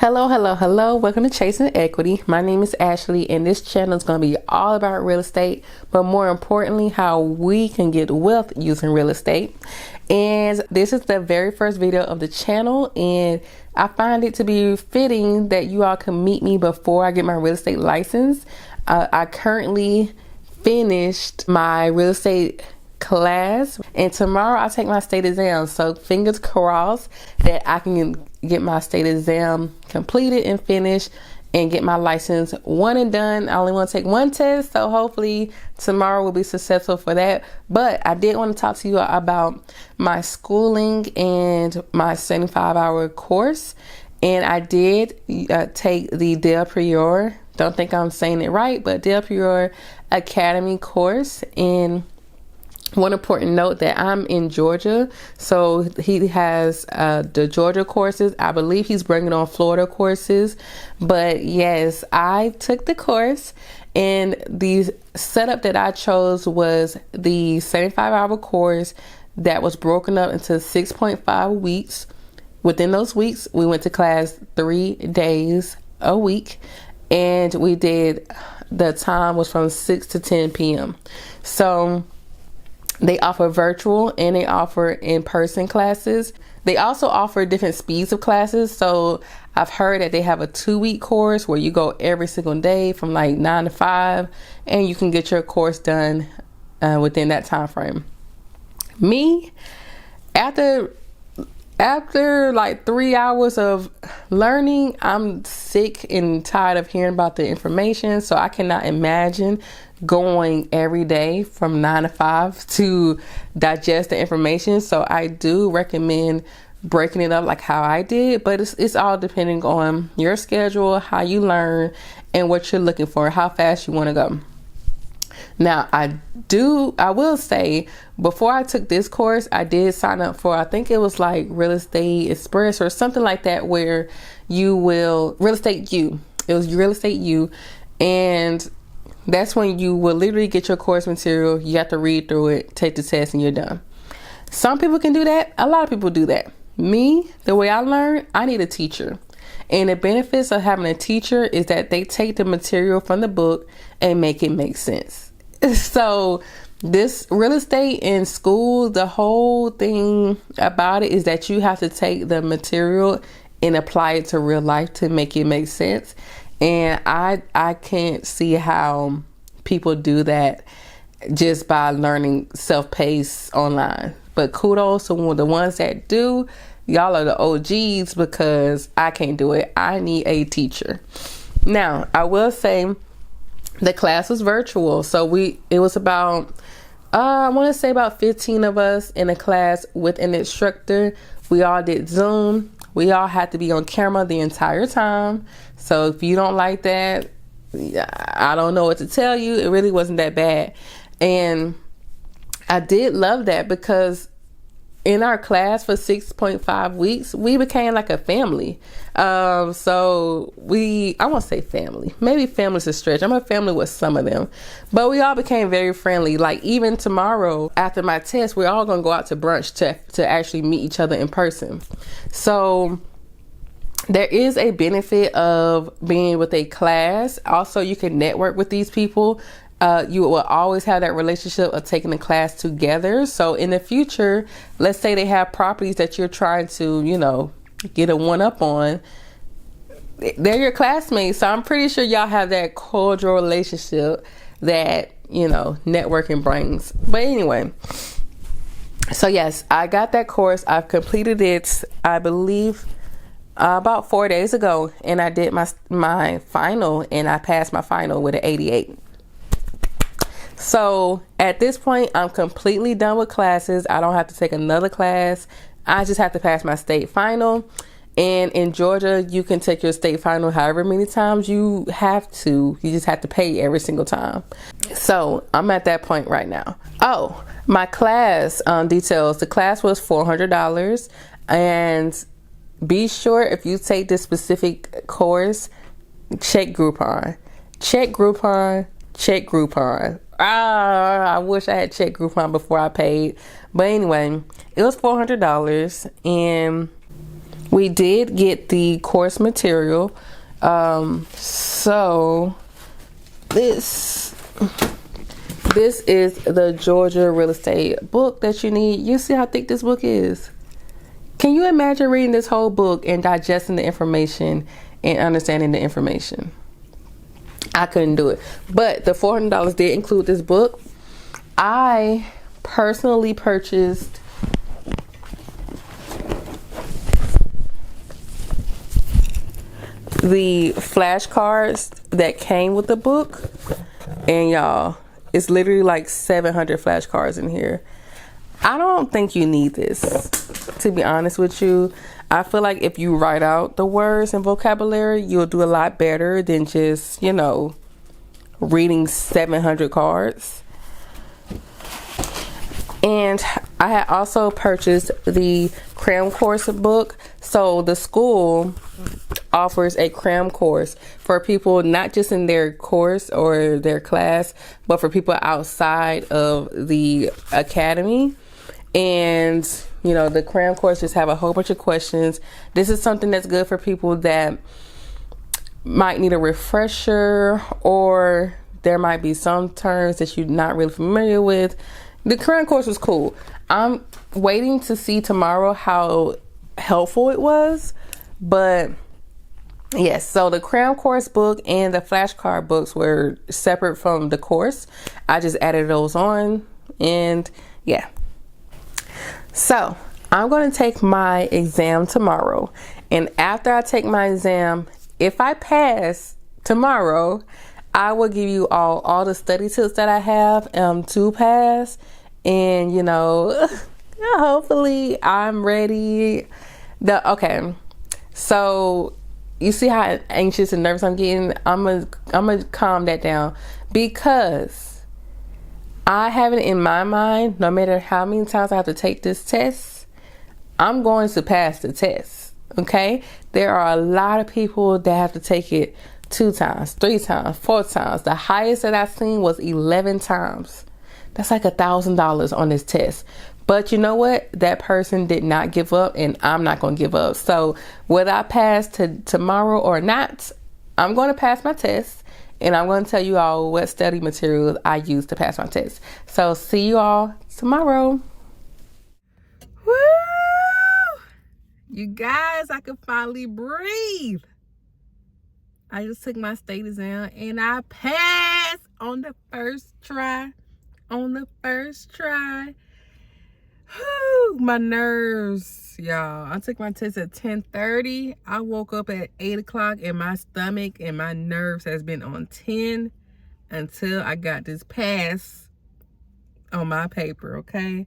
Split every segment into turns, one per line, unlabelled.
Hello. Welcome to Chasing Equity. My name is Ashley, and this channel is going to be all about real estate, but more importantly, how we can get wealth using real estate. And this is the very first video of the channel, and I find it to be fitting that you all can meet me before I get my real estate license. I currently finished my real estate class, and tomorrow I take my state exam, so fingers crossed that I can get my state exam completed and finished and get my license one and done. I only want to take one test, so hopefully tomorrow will be successful for that. But I did want to talk to you about my schooling and my 75-hour course, and I did take the Priore, don't think I'm saying it right, but Priore Academy course. And one important note that I'm in Georgia, so he has the Georgia courses. I believe he's bringing on Florida courses, but yes, I took the course, and the setup that I chose was the 75-hour course that was broken up into 6.5 weeks. Within those weeks, we went to class 3 days a week, and we did, the time was from 6 to 10 p.m. So they offer virtual and they offer in-person classes. They also offer different speeds of classes. So I've heard that they have a 2-week course where you go every single day from like 9 to 5, and you can get your course done within that time frame. Me, after like 3 hours of learning, I'm sick and tired of hearing about the information. So I cannot imagine going every day from 9 to 5 to digest the information. So I do recommend breaking it up like how I did, but it's all depending on your schedule, how you learn, and what you're looking for, how fast you want to go. Now, I will say, before I took this course, I did sign up for, I think it was like Real Estate Express or something like that, where you will, Real Estate U. It was Real Estate U. And that's when you will literally get your course material. You have to read through it, take the test, and you're done. Some people can do that. A lot of people do that. Me, the way I learned, I need a teacher. And the benefits of having a teacher is that they take the material from the book and make it make sense. So this real estate in school, the whole thing about it is that you have to take the material and apply it to real life to make it make sense. And I can't see how people do that just by learning self-paced online. But kudos to the ones that do. Y'all are the OGs, because I can't do it. I need a teacher. Now, I will say the class was virtual. So it was about, I want to say about 15 of us in a class with an instructor. We all did Zoom. We all had to be on camera the entire time. So if you don't like that, I don't know what to tell you. It really wasn't that bad. And I did love that, because in our class for 6.5 weeks, we became like a family. So I won't say family. Maybe family's a stretch. I'm a family with some of them. But we all became very friendly. Like even tomorrow, after my test, we're all going to go out to brunch to actually meet each other in person. So there is a benefit of being with a class. Also, you can network with these people. You will always have that relationship of taking the class together. So in the future, let's say they have properties that you're trying to, get a one-up on. They're your classmates. So I'm pretty sure y'all have that cordial relationship that, networking brings. But anyway, so yes, I got that course. I've completed it, I believe, about 4 days ago. And I did my final, and I passed my final with an 88. So at this point, I'm completely done with classes. I don't have to take another class. I just have to pass my state final. And in Georgia, you can take your state final however many times you have to. You just have to pay every single time. So I'm at that point right now. Oh, my class details. The class was $400. And be sure, if you take this specific course, check Groupon. Check Groupon. Check Groupon. I wish I had checked Groupon before I paid. But anyway, it was $400. And We did get the course material. So this is the Georgia real estate book that you need. You see how thick this book is? Can you imagine reading this whole book and digesting the information and understanding the information? I couldn't do it. But the $400 did include this book. I personally purchased the flashcards that came with the book. And y'all, it's literally like 700 flashcards in here. I don't think you need this, to be honest with you. I feel like if you write out the words and vocabulary, you'll do a lot better than just, reading 700 cards. And I had also purchased the cram course book. So the school offers a cram course for people not just in their course or their class, but for people outside of the academy. And the cram course just have a whole bunch of questions. This is something that's good for people that might need a refresher, or there might be some terms that you're not really familiar with. The cram course was cool. I'm waiting to see tomorrow how helpful it was. But yes, so the cram course book and the flashcard books were separate from the course. I just added those on, and yeah. So I'm going to take my exam tomorrow. And after I take my exam, if I pass tomorrow, I will give you all the study tips that I have to pass. And, hopefully I'm ready. Okay. So you see how anxious and nervous I'm getting? I'm gonna calm that down, because I have it in my mind, no matter how many times I have to take this test, I'm going to pass the test. Okay? There are a lot of people that have to take it 2 times, 3 times, 4 times. The highest that I've seen was 11 times. That's like $1,000 on this test. But you know what? That person did not give up, and I'm not going to give up. So whether I pass tomorrow or not, I'm going to pass my test, and I'm going to tell you all what study materials I use to pass my test. So see you all tomorrow. Woo! You guys, I can finally breathe. I just took my state exam, and I passed on the first try. Whew, my nerves, y'all. I took my test at 10:30. I woke up at 8 o'clock, and my stomach and my nerves has been on 10 until I got this pass on my paper, okay?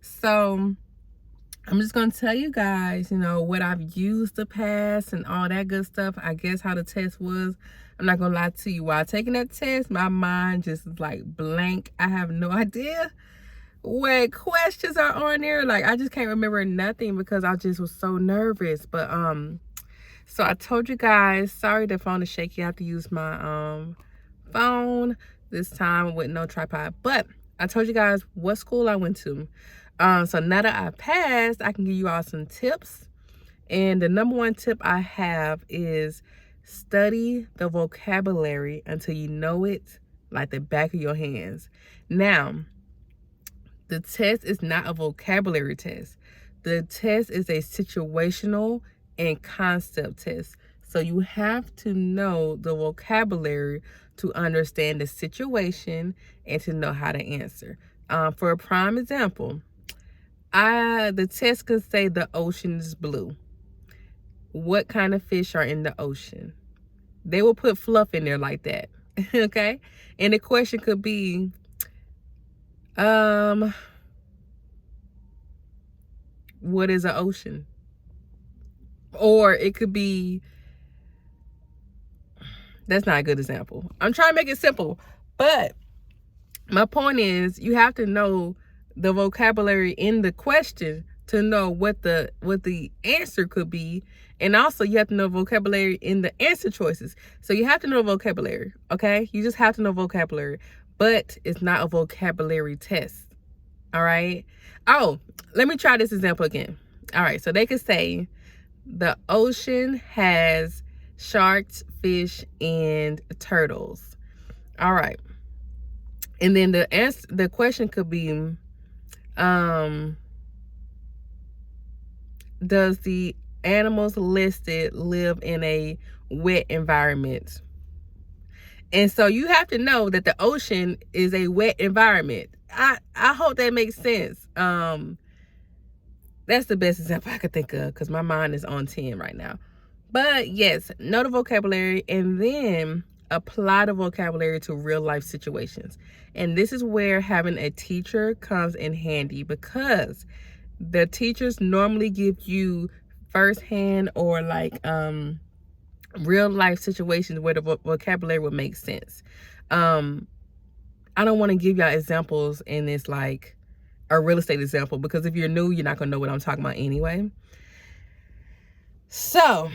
So I'm just going to tell you guys, what I've used to pass and all that good stuff. I guess how the test was. I'm not going to lie to you. While taking that test, my mind just is like blank. I have no idea what questions are on there. Like, I just can't remember nothing because I just was so nervous. But so I told you guys, sorry the phone is shaky. I have to use my phone this time with no tripod. But I told you guys what school I went to. So now that I passed, I can give you all some tips. And the number one tip I have is study the vocabulary until you know it like the back of your hands. Now, the test is not a vocabulary test. The test is a situational and concept test. So you have to know the vocabulary to understand the situation and to know how to answer. For a prime example, the test could say the ocean is blue. What kind of fish are in the ocean? They will put fluff in there like that. Okay? And the question could be, what is an ocean? Or it could be, that's not a good example. I'm trying to make it simple. But my point is, you have to know the vocabulary in the question to know what the answer could be. And also you have to know vocabulary in the answer choices. So you have to know vocabulary, okay? You just have to know vocabulary. But it's not a vocabulary test, all right? Oh, let me try this example again. All right, so they could say, The ocean has sharks, fish, and turtles. All right. And then the question could be, does the animals listed live in a wet environment? And so you have to know that the ocean is a wet environment. I hope that makes sense. That's the best example I could think of because my mind is on 10 right now. But yes, know the vocabulary and then apply the vocabulary to real life situations. And this is where having a teacher comes in handy, because the teachers normally give you firsthand or like real life situations where the vocabulary would make sense. I don't want to give y'all examples and it's like a real estate example, because if you're new, you're not gonna know what I'm talking about anyway. So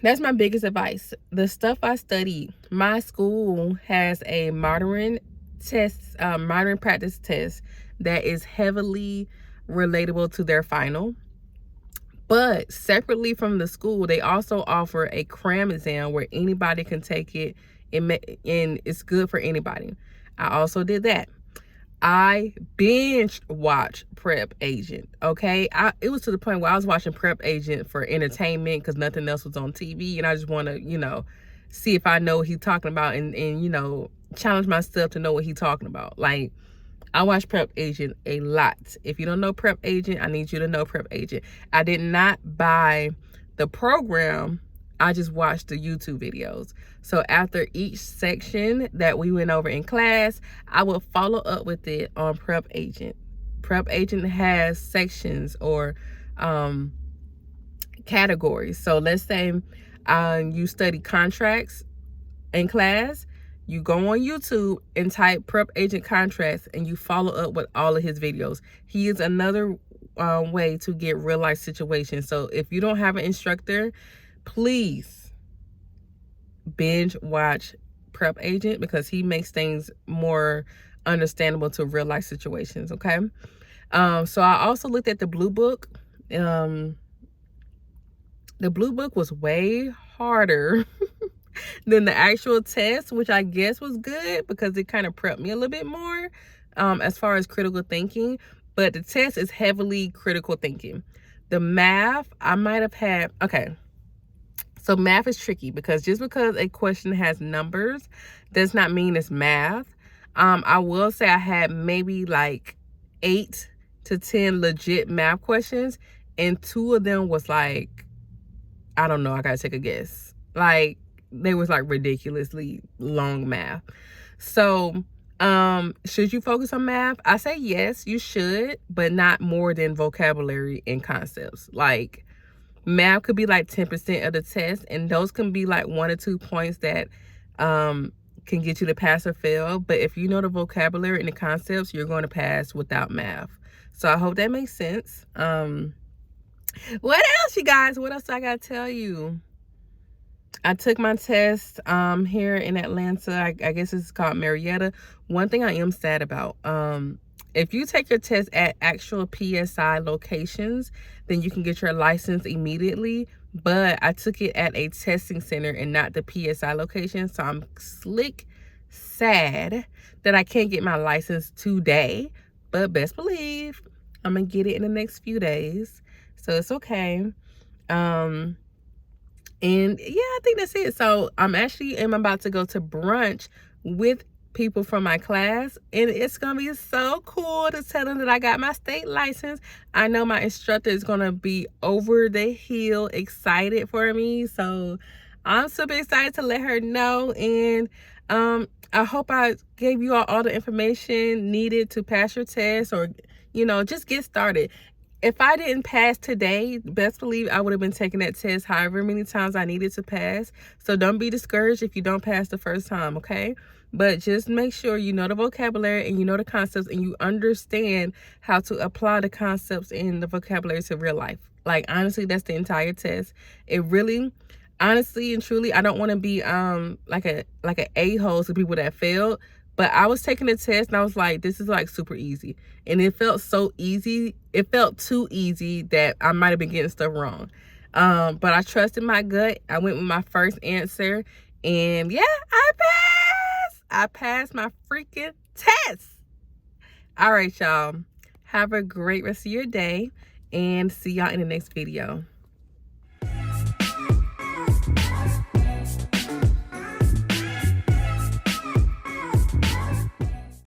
that's my biggest advice. The stuff I study, my school has a modern practice test that is heavily relatable to their final. But separately from the school, they also offer a cram exam where anybody can take it, and it's good for anybody. I also did that. I binge watched Prep Agent. Okay, it was to the point where I was watching Prep Agent for entertainment because nothing else was on TV, and I just want to, see if I know what he's talking about, and challenge myself to know what he's talking about. Like, I watch Prep Agent a lot. If you don't know Prep Agent, I need you to know Prep Agent. I did not buy the program. I just watched the YouTube videos. So after each section that we went over in class, I will follow up with it on Prep Agent. Prep Agent has sections or categories. So let's say you study contracts in class. You go on YouTube and type Prep Agent contracts and you follow up with all of his videos. He is another way to get real life situations. So if you don't have an instructor, please binge watch Prep Agent, because he makes things more understandable to real life situations. Okay. So I also looked at the Blue Book. The Blue Book was way harder than the actual test, which I guess was good because it kind of prepped me a little bit more as far as critical thinking. But the test is heavily critical thinking. The math, I might have had, okay. So math is tricky because just because a question has numbers does not mean it's math. I will say I had maybe like 8 to 10 legit math questions, and 2 of them was like, I don't know, I gotta take a guess. Like, they was like ridiculously long math. So should you focus on math? I say yes, you should, but not more than vocabulary and concepts. Like, math could be like 10% of the test, and those can be like 1 or 2 points that can get you to pass or fail. But if you know the vocabulary and the concepts, you're going to pass without math. So I hope that makes sense. What else, you guys? What else I gotta tell you? I took my test here in Atlanta. I guess it's called Marietta. One thing I am sad about, if you take your test at actual PSI locations, then you can get your license immediately. But I took it at a testing center and not the PSI location. So I'm sad that I can't get my license today. But best believe I'm going to get it in the next few days. So it's okay. And yeah, I think that's it. So I'm about to go to brunch with people from my class, and it's gonna be so cool to tell them that I got my state license. I know my instructor is gonna be over the hill excited for me, so I'm super excited to let her know. And I hope I gave you all the information needed to pass your test, or just get started. If I didn't pass today, best believe I would have been taking that test however many times I needed to pass. So don't be discouraged if you don't pass the first time, okay? But just make sure you know the vocabulary and you know the concepts and you understand how to apply the concepts and the vocabulary to real life. Like, honestly, that's the entire test. It really, honestly and truly, I don't want to be like a a-hole to people that failed. But I was taking the test and I was like, this is like super easy. And it felt so easy. It felt too easy that I might have been getting stuff wrong. But I trusted my gut. I went with my first answer, and yeah, I passed my freaking test. All right, y'all. Have a great rest of your day, and see y'all in the next video.